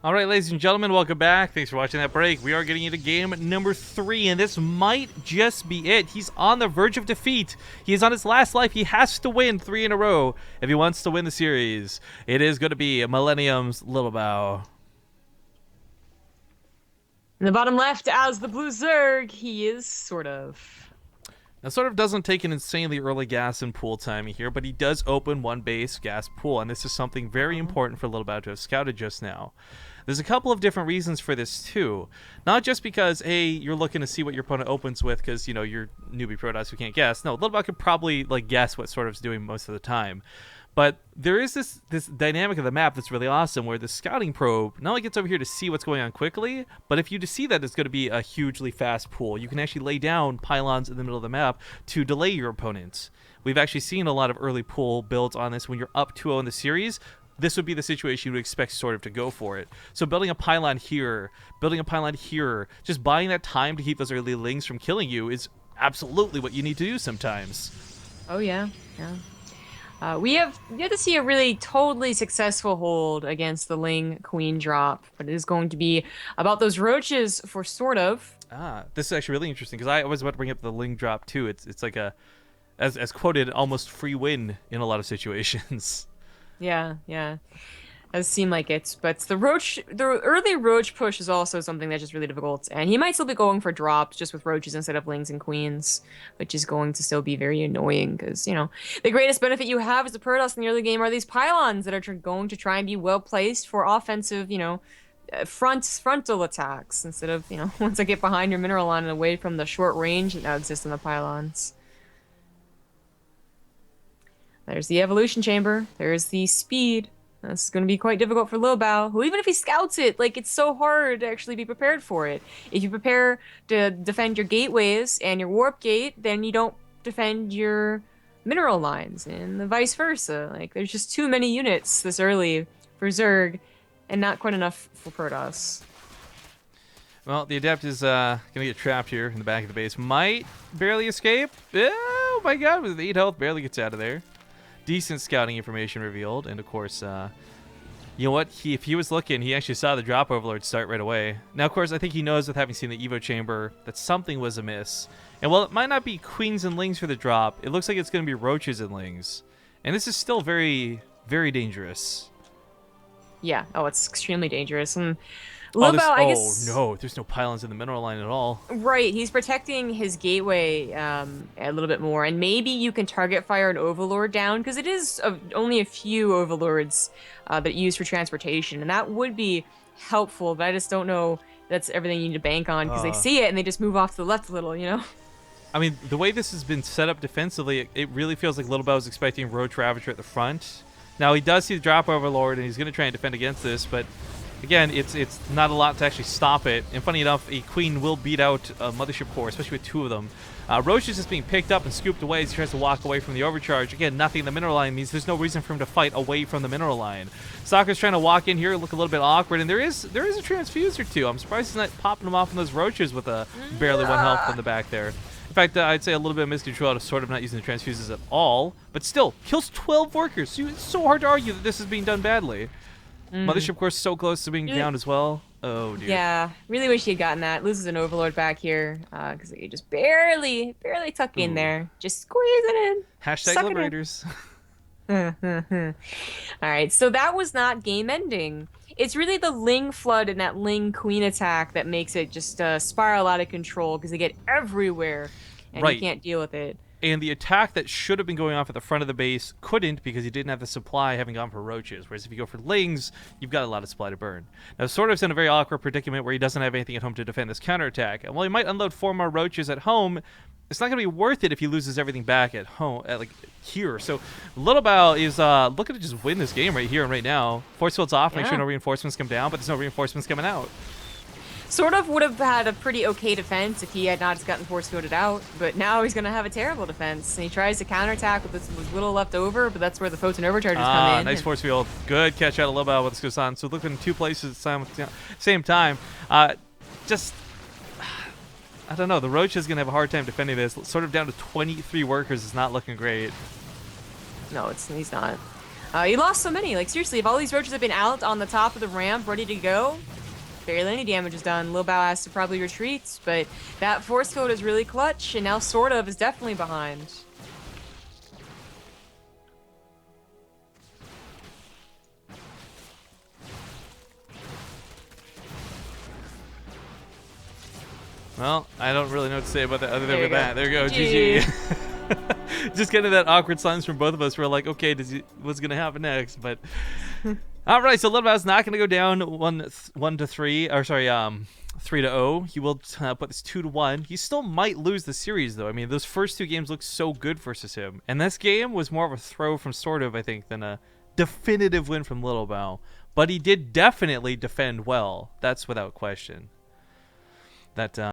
All right, ladies and gentlemen, welcome back. Thanks for watching that break. We are getting into game number 3, and this might just be it. He's on the verge of defeat. He is on his last life. He has to win 3 in a row if he wants to win the series. It is going to be Millennium's Lilbow. In the bottom left, as the blue Zerg, he is SortOf. Now, SortOf doesn't take an insanely early gas and pool timing here, but he does open one base gas pool, and this is something very important for Lilbow to have scouted just now. There's a couple of different reasons for this too. Not just because, hey, you're looking to see what your opponent opens with because, you know, you're newbie Protoss who can't guess. No, Lilbow could probably like guess what SortOf's doing most of the time. But there is this dynamic of the map that's really awesome where the scouting probe not only gets over here to see what's going on quickly, but if you to see that it's going to be a hugely fast pool, you can actually lay down pylons in the middle of the map to delay your opponent. We've actually seen a lot of early pool builds on this when you're up 2-0 in the series. This would be the situation you would expect SortOf to go for it. So building a pylon here, building a pylon here, just buying that time to keep those early lings from killing you is absolutely what you need to do sometimes. Oh yeah, yeah. We have yet to see a really totally successful hold against the Ling Queen drop, but it is going to be about those roaches for SortOf. This is actually really interesting because I was about to bring up the ling drop too. It's like a, as quoted, almost free win in a lot of situations. Yeah, yeah. Does seem like it, but the early roach push is also something that's just really difficult, and he might still be going for drops just with roaches instead of lings and queens, which is going to still be very annoying because, you know, the greatest benefit you have as a Protoss in the early game are these pylons that are going to try and be well placed for offensive, you know, frontal attacks instead of, you know, once I get behind your mineral line and away from the short range that now exists in the pylons. There's the evolution chamber. There's the speed. This is going to be quite difficult for Lilbow, who even if he scouts it, like, it's so hard to actually be prepared for it. If you prepare to defend your gateways and your warp gate, then you don't defend your mineral lines, and the vice versa. Like, there's just too many units this early for Zerg, and not quite enough for Protoss. Well, the Adept is going to get trapped here in the back of the base. Might barely escape. Oh my god, with 8 health, barely gets out of there. Decent scouting information revealed, and of course, you know what? If he was looking, he actually saw the drop overlord start right away. Now, of course, I think he knows with having seen the Evo chamber that something was amiss. And while it might not be queens and lings for the drop, it looks like it's going to be roaches and lings. And this is still very, very dangerous. Yeah, oh, it's extremely dangerous. And Lilbow, I guess... Oh, no, there's no pylons in the mineral line at all. Right, he's protecting his gateway a little bit more, and maybe you can target fire an overlord down, because it is only a few overlords that use for transportation, and that would be helpful, but I just don't know that's everything you need to bank on, because they see it and they just move off to the left a little, you know? I mean, the way this has been set up defensively, it really feels like Lilbow is expecting Roach Ravager at the front. Now, he does see the drop overlord, and he's going to try and defend against this, but... Again, it's not a lot to actually stop it. And funny enough, a queen will beat out a mothership core, especially with 2 of them. Roach is just being picked up and scooped away as he tries to walk away from the overcharge. Again, nothing in the mineral line means there's no reason for him to fight away from the mineral line. Stalker's trying to walk in here, look a little bit awkward, and there is a transfuse or 2. I'm surprised he's not popping them off on those roaches with a barely 1 health in the back there. In fact, I'd say a little bit of miscontrol out of SortOf not using the transfuses at all, but still, kills 12 workers. So it's so hard to argue that this is being done badly. Mothership course so close to being down as well. Oh dear. Yeah, really wish he had gotten that. Loses an overlord back here because he just barely tuck in there, just squeeze it in. Hashtag Liberators. All right, so that was not game ending. It's really the Ling flood and that Ling queen attack that makes it just spiral out of control because they get everywhere and you can't deal with it. And the attack that should have been going off at the front of the base couldn't because he didn't have the supply having gone for roaches. Whereas if you go for lings, you've got a lot of supply to burn. Now, SortOf's in a very awkward predicament where he doesn't have anything at home to defend this counterattack. And while he might unload 4 more roaches at home, it's not going to be worth it if he loses everything back at home, like here. So Lilbow is looking to just win this game right here and right now. Force field's off, make sure no reinforcements come down, but there's no reinforcements coming out. SortOf would have had a pretty okay defense if he had not gotten force fielded out, but now he's going to have a terrible defense. And he tries to counterattack with little left over, but that's where the photon overcharges come in. Nice force field. Good catch out of Lilbow with this goes on. So looking in 2 places at the same time. Just, I don't know. The Roach is going to have a hard time defending this. SortOf down to 23 workers is not looking great. No, he's not. You lost so many. Like, seriously, if all these roaches had been out on the top of the ramp, ready to go, barely any damage is done. Lilbow has to probably retreat, but that force field is really clutch, and now SortOf is definitely behind. Well, I don't really know what to say about that other than There you go. that. There you go, GG. GG. Just getting that awkward silence from both of us. We're like, okay, what's gonna happen next? But all right, so Lilbow's not gonna go down 1-3, or sorry, 3-0. He will put this 2-1. He still might lose the series though. I mean, those first two games looked so good versus him, and this game was more of a throw from SortOf, I think, than a definitive win from Lilbow. But he did definitely defend well. That's without question. That.